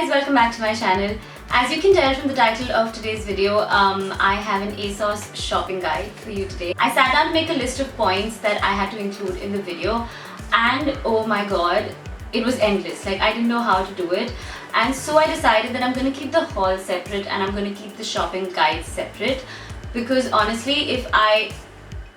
guys, welcome back to my channel. As you can tell from the title of today's video, I have an ASOS shopping guide for you today. I sat down to make a list of points that I had to include in the video, and oh my god, it was endless. Like, I didn't know how to do it, and so I decided that I'm going to keep the haul separate and I'm going to keep the shopping guide separate, because honestly, if I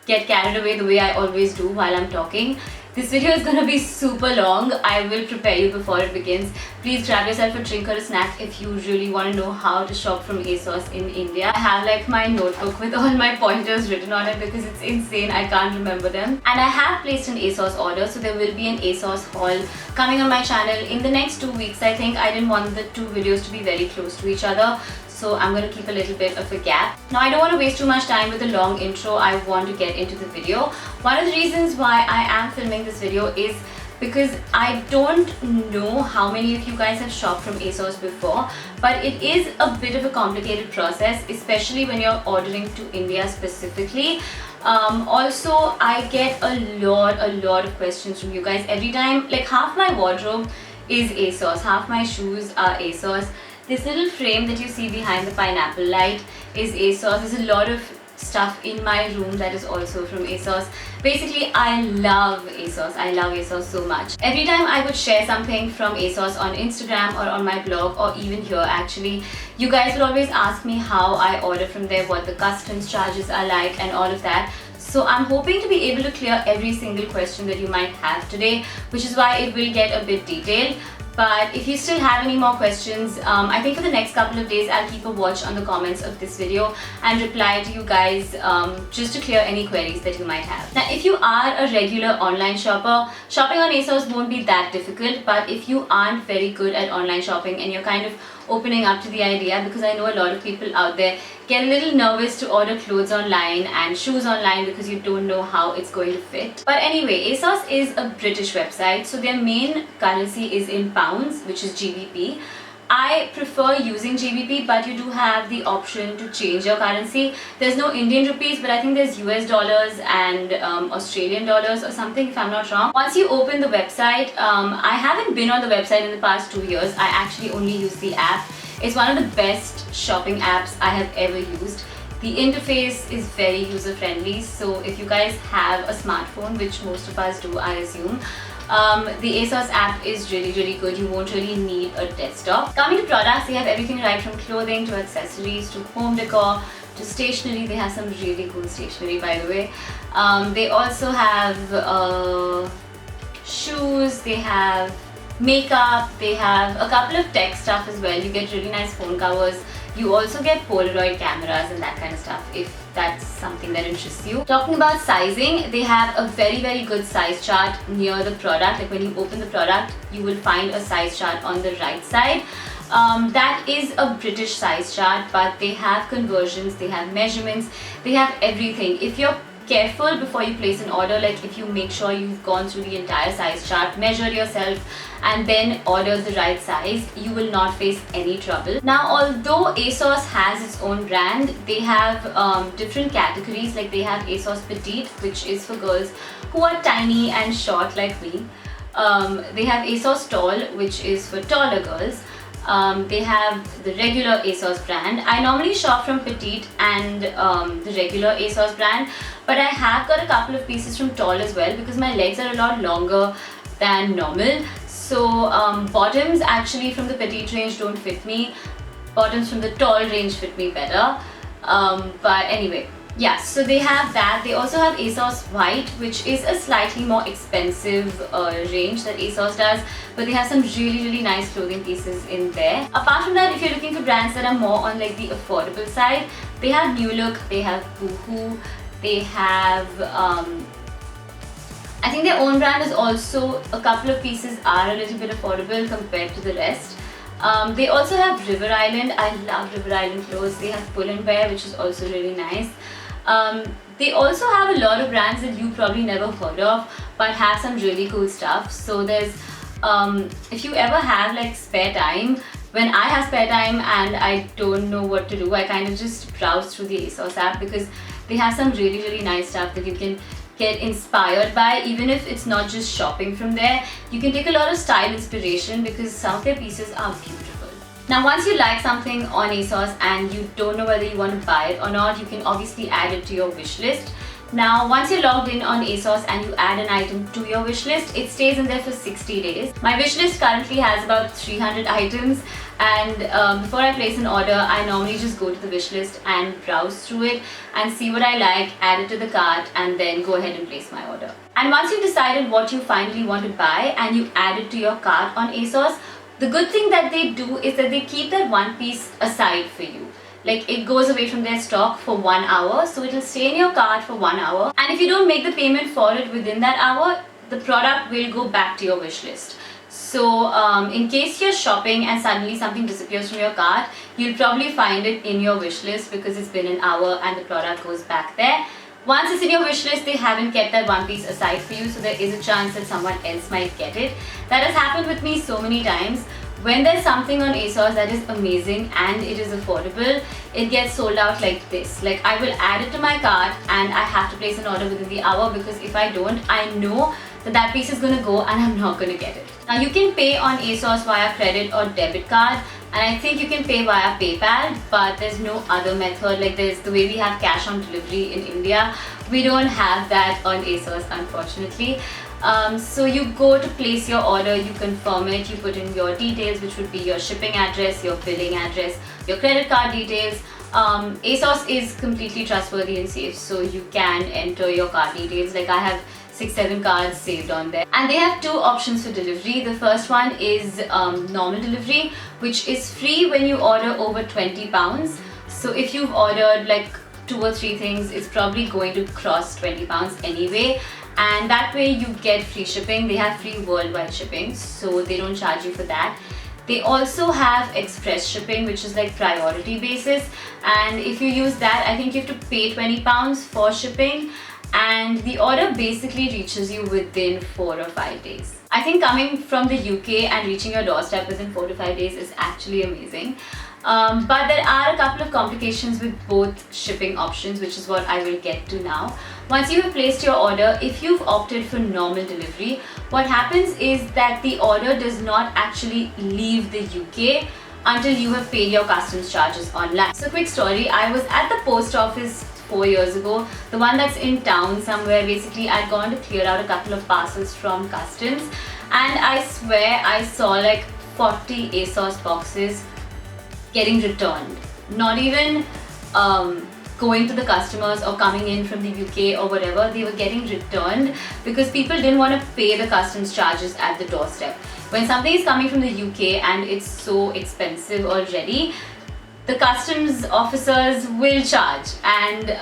get carried away the way I always do while I'm talking, this video is going to be super long. I will prepare you before it begins. Please grab yourself a drink or a snack if you really want to know how to shop from ASOS in India. I have like my notebook with all my pointers written on it because it's insane, I can't remember them. And I have placed an ASOS order, so there will be an ASOS haul coming on my channel in the next 2 weeks. I think I didn't want the two videos to be very close to each other, so I'm going to keep a little bit of a gap. Now, I don't want to waste too much time with a long intro. I want to get into the video. One of the reasons why I am filming this video is because I don't know how many of you guys have shopped from ASOS before, but it is a bit of a complicated process, especially when you're ordering to India specifically. Also, I get a lot of questions from you guys every time. Like, half my wardrobe is ASOS, half my shoes are ASOS. This little frame that you see behind the pineapple light is ASOS. There's a lot of stuff in my room that is also from ASOS. Basically, I love ASOS. I love ASOS so much. Every time I would share something from ASOS on Instagram or on my blog, or even here actually, you guys would always ask me how I order from there, what the customs charges are like, and all of that. So I'm hoping to be able to clear every single question that you might have today, which is why it will get a bit detailed. But if you still have any more questions, I think for the next couple of days I'll keep a watch on the comments of this video and reply to you guys just to clear any queries that you might have. Now, if you are a regular online shopper, shopping on ASOS won't be that difficult, but if you aren't very good at online shopping and you're kind of opening up to the idea, because I know a lot of people out there get a little nervous to order clothes online and shoes online because you don't know how it's going to fit. But anyway, ASOS is a British website, so their main currency is in pounds, which is GBP. I prefer using GBP, but you do have the option to change your currency. There's no Indian rupees, but I think there's US dollars and Australian dollars or something, if I'm not wrong. Once you open the website, I haven't been on the website in the past 2 years. I actually only use the app. It's one of the best shopping apps I have ever used. The interface is very user-friendly, so if you guys have a smartphone, which most of us do, I assume, the ASOS app is really good. You won't really need a desktop. Coming to products, they have everything right from clothing to accessories to home decor to stationery. They have some really cool stationery, by the way. They also have shoes, they have makeup, they have a couple of tech stuff as well. You get really nice phone covers. You also get Polaroid cameras and that kind of stuff, if that's something that interests you. Talking about sizing, they have a very good size chart near the product. Like, when you open the product, you will find a size chart on the right side. That is a British size chart, but they have conversions, they have measurements, they have everything. If you're careful before you place an order, like if you make sure you've gone through the entire size chart, measure yourself, and then order the right size, you will not face any trouble. Now, although ASOS has its own brand, they have different categories. Like, they have ASOS Petite, which is for girls who are tiny and short like me. They have ASOS Tall, which is for taller girls. They have the regular ASOS brand. I normally shop from Petite and the regular ASOS brand, but I have got a couple of pieces from Tall as well because my legs are a lot longer than normal. So bottoms actually from the Petite range don't fit me. Bottoms from the Tall range fit me better. But anyway, yeah, so they have that. They also have ASOS White, which is a slightly more expensive range that ASOS does, but they have some really nice clothing pieces in there. Apart from that, if you're looking for brands that are more on like the affordable side, they have New Look, they have Boohoo, they have I think their own brand is also, a couple of pieces are a little bit affordable compared to the rest. They also have River Island. I love River Island clothes. They have Pull & Bear, which is also really nice. They also have a lot of brands that you probably never heard of, but have some really cool stuff. So there's, if you ever have like spare time, when I have spare time and I don't know what to do, I kind of just browse through the ASOS app because they have some really nice stuff that you can get inspired by. Even if it's not just shopping from there, you can take a lot of style inspiration because some of their pieces are beautiful. Now once you like something on ASOS and you don't know whether you want to buy it or not, you can obviously add it to your wish list. Now once you're logged in on ASOS and you add an item to your wish list, it stays in there for 60 days. My wish list currently has about 300 items, and before I place an order, I normally just go to the wish list and browse through it and see what I like, add it to the cart, and then go ahead and place my order. And once you've decided what you finally want to buy and you add it to your cart on ASOS, the good thing that they do is that they keep that one piece aside for you. Like, it goes away from their stock for 1 hour, so it will stay in your cart for 1 hour. And if you don't make the payment for it within that hour, the product will go back to your wish list. So in case you're shopping and suddenly something disappears from your cart, you'll probably find it in your wish list because it's been an hour and the product goes back there. Once it's in your wish list, they haven't kept that one piece aside for you, so there is a chance that someone else might get it. That has happened with me so many times. When there's something on ASOS that is amazing and it is affordable, it gets sold out like this. Like, I will add it to my cart and I have to place an order within the hour, because if I don't, I know that that piece is going to go and I'm not going to get it. Now you can pay on ASOS via credit or debit card, and I think you can pay via PayPal, but there's no other method. Like, there's the way we have cash on delivery in India, we don't have that on ASOS, unfortunately. So you go to place your order, you confirm it, you put in your details, which would be your shipping address, your billing address, your credit card details. ASOS is completely trustworthy and safe, so you can enter your card details. Like, I have 6-7 cards saved on there. And they have two options for delivery. The first one is normal delivery, which is free when you order over £20. So if you've ordered like 2 or 3 things, it's probably going to cross £20 anyway. And that way you get free shipping. They have free worldwide shipping, so they don't charge you for that. They also have express shipping, which is like priority basis, and if you use that, I think you have to pay £20 for shipping, and the order basically reaches you within 4 or 5 days. I think coming from the UK and reaching your doorstep within 4 to 5 days is actually amazing. But there are a couple of complications with both shipping options, which is what I will get to now. Once you have placed your order, if you've opted for normal delivery, what happens is that the order does not actually leave the UK until you have paid your customs charges online. So quick story, I was at the post office 4 years ago, the one that's in town somewhere. Basically, I'd gone to clear out a couple of parcels from customs, and I swear I saw like 40 ASOS boxes getting returned. Not even going to the customers or coming in from the UK or whatever, they were getting returned because people didn't want to pay the customs charges at the doorstep. When something is coming from the UK and it's so expensive already, the customs officers will charge, and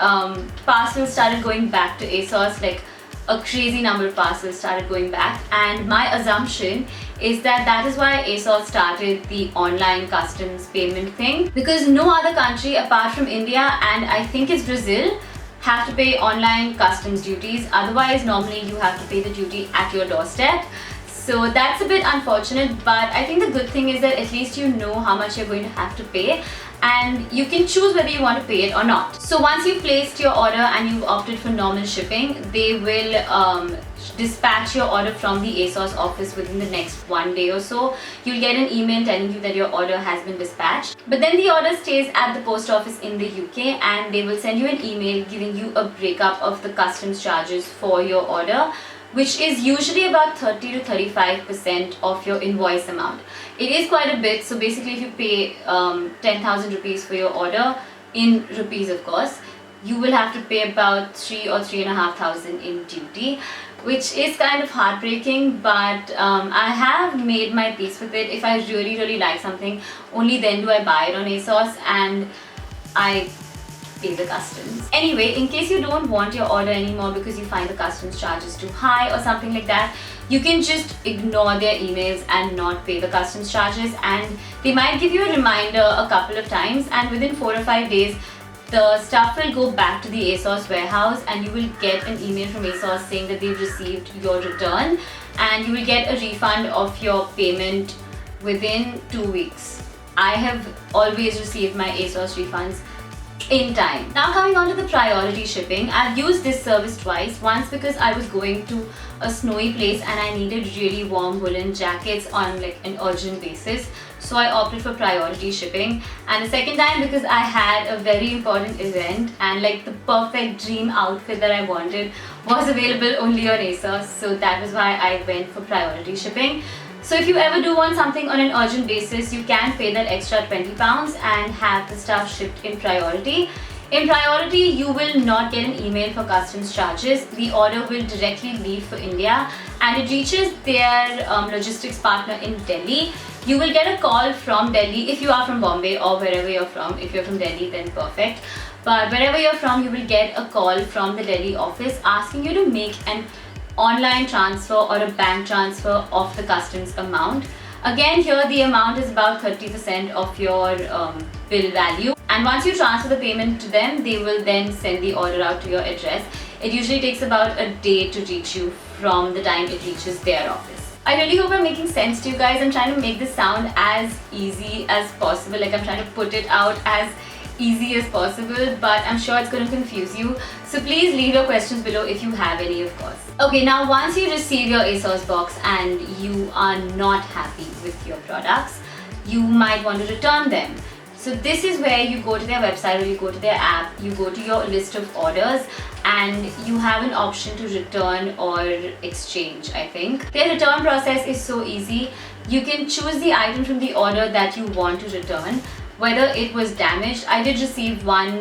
parcels started going back to ASOS. Like, a crazy number of parcels started going back, and my assumption is that that is why ASOS started the online customs payment thing, because no other country apart from India, and I think it's Brazil, have to pay online customs duties. Otherwise, normally you have to pay the duty at your doorstep. So that's a bit unfortunate, but I think the good thing is that at least you know how much you're going to have to pay, and you can choose whether you want to pay it or not. So once you've placed your order and you've opted for normal shipping, they will dispatch your order from the ASOS office within the next 1 day or so. You'll get an email telling you that your order has been dispatched. But then the order stays at the post office in the UK, and they will send you an email giving you a breakup of the customs charges for your order, which is usually about 30 to 35% of your invoice amount. It is quite a bit, so basically if you pay 10,000 rupees for your order, in rupees of course, you will have to pay about 3 or 3,500 in duty, which is kind of heartbreaking, but I have made my peace with it. If I really like something, only then do I buy it on ASOS, and I pay the customs. Anyway, in case you don't want your order anymore because you find the customs charges too high or something like that, you can just ignore their emails and not pay the customs charges, and they might give you a reminder a couple of times, and within 4 or 5 days the stuff will go back to the ASOS warehouse, and you will get an email from ASOS saying that they've received your return, and you will get a refund of your payment within 2 weeks. I have always received my ASOS refunds in time. Now coming on to the priority shipping, I've used this service twice. Once because I was going to a snowy place and I needed really warm woolen jackets on like an urgent basis. so I opted for priority shipping. And the second time because I had a very important event and like the perfect dream outfit that I wanted was available only on ASOS, so that was why I went for priority shipping. So if you ever do want something on an urgent basis, you can pay that extra £20 and have the stuff shipped in priority. In priority, you will not get an email for customs charges. The order will directly leave for India and it reaches their logistics partner in Delhi. You will get a call from Delhi if you are from Bombay or wherever you're from. If you're from Delhi, then perfect. But wherever you're from, you will get a call from the Delhi office asking you to make an online transfer or a bank transfer of the customs amount. Again, here the amount is about 30% of your bill value, and once you transfer the payment to them, they will then send the order out to your address. It usually takes about a day to reach you from the time it reaches their office. I really hope I'm making sense to you guys. I'm trying to make this sound as easy as possible, like I'm trying to put it out as easy as possible, but I'm sure it's going to confuse you. So please leave your questions below if you have any, of course. Okay, now once you receive your ASOS box and you are not happy with your products, you might want to return them. So this is where you go to their website or you go to their app, you go to your list of orders and you have an option to return or exchange, I think. Their return process is so easy. You can choose the item from the order that you want to return, whether it was damaged. I did receive one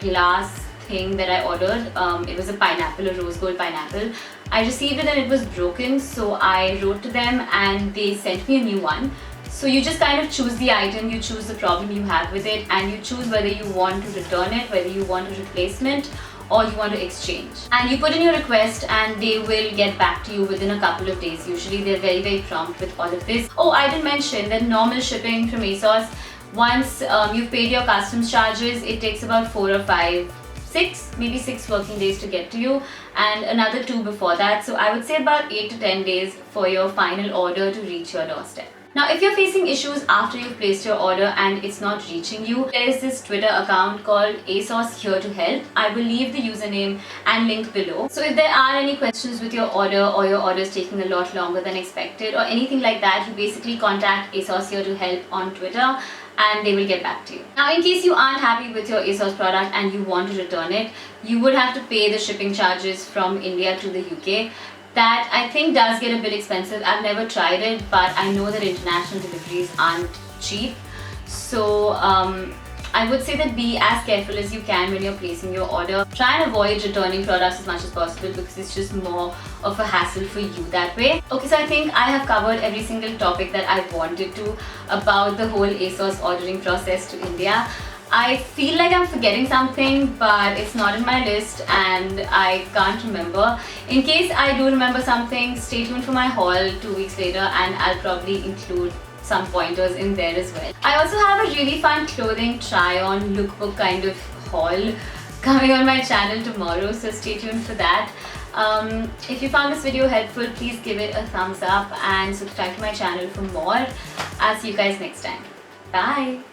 glass thing that I ordered. It was a pineapple, a rose gold pineapple. I received it and it was broken, so I wrote to them and they sent me a new one. So you just kind of choose the item, you choose the problem you have with it, and you choose whether you want to return it, whether you want a replacement, or you want to exchange. And you put in your request and they will get back to you within a couple of days. Usually they're very prompt with all of this. Oh, I didn't mention that normal shipping from ASOS, once you've paid your customs charges, it takes about 4 or 5, 6, maybe 6 working days to get to you, and another 2 before that. So I would say about 8 to 10 days for your final order to reach your doorstep. Now, if you're facing issues after you've placed your order and it's not reaching you, there is this Twitter account called ASOS Here to Help. I will leave the username and link below. So if there are any questions with your order or your order is taking a lot longer than expected or anything like that, you basically contact ASOS Here to Help on Twitter and they will get back to you. Now, in case you aren't happy with your ASOS product and you want to return it, you would have to pay the shipping charges from India to the UK. That I think does get a bit expensive. I've never tried it, but I know that international deliveries aren't cheap. So I would say that be as careful as you can when you're placing your order. Try and avoid returning products as much as possible because it's just more of a hassle for you that way. Okay, so I think I have covered every single topic that I wanted to about the whole ASOS ordering process to India. I feel like I'm forgetting something, but it's not in my list and I can't remember. In case I do remember something, stay tuned for my haul 2 weeks later and I'll probably include some pointers in there as well. I also have a really fun clothing try-on lookbook kind of haul coming on my channel tomorrow, so stay tuned for that. If you found this video helpful, please give it a thumbs up and subscribe to my channel for more. I'll see you guys next time. Bye!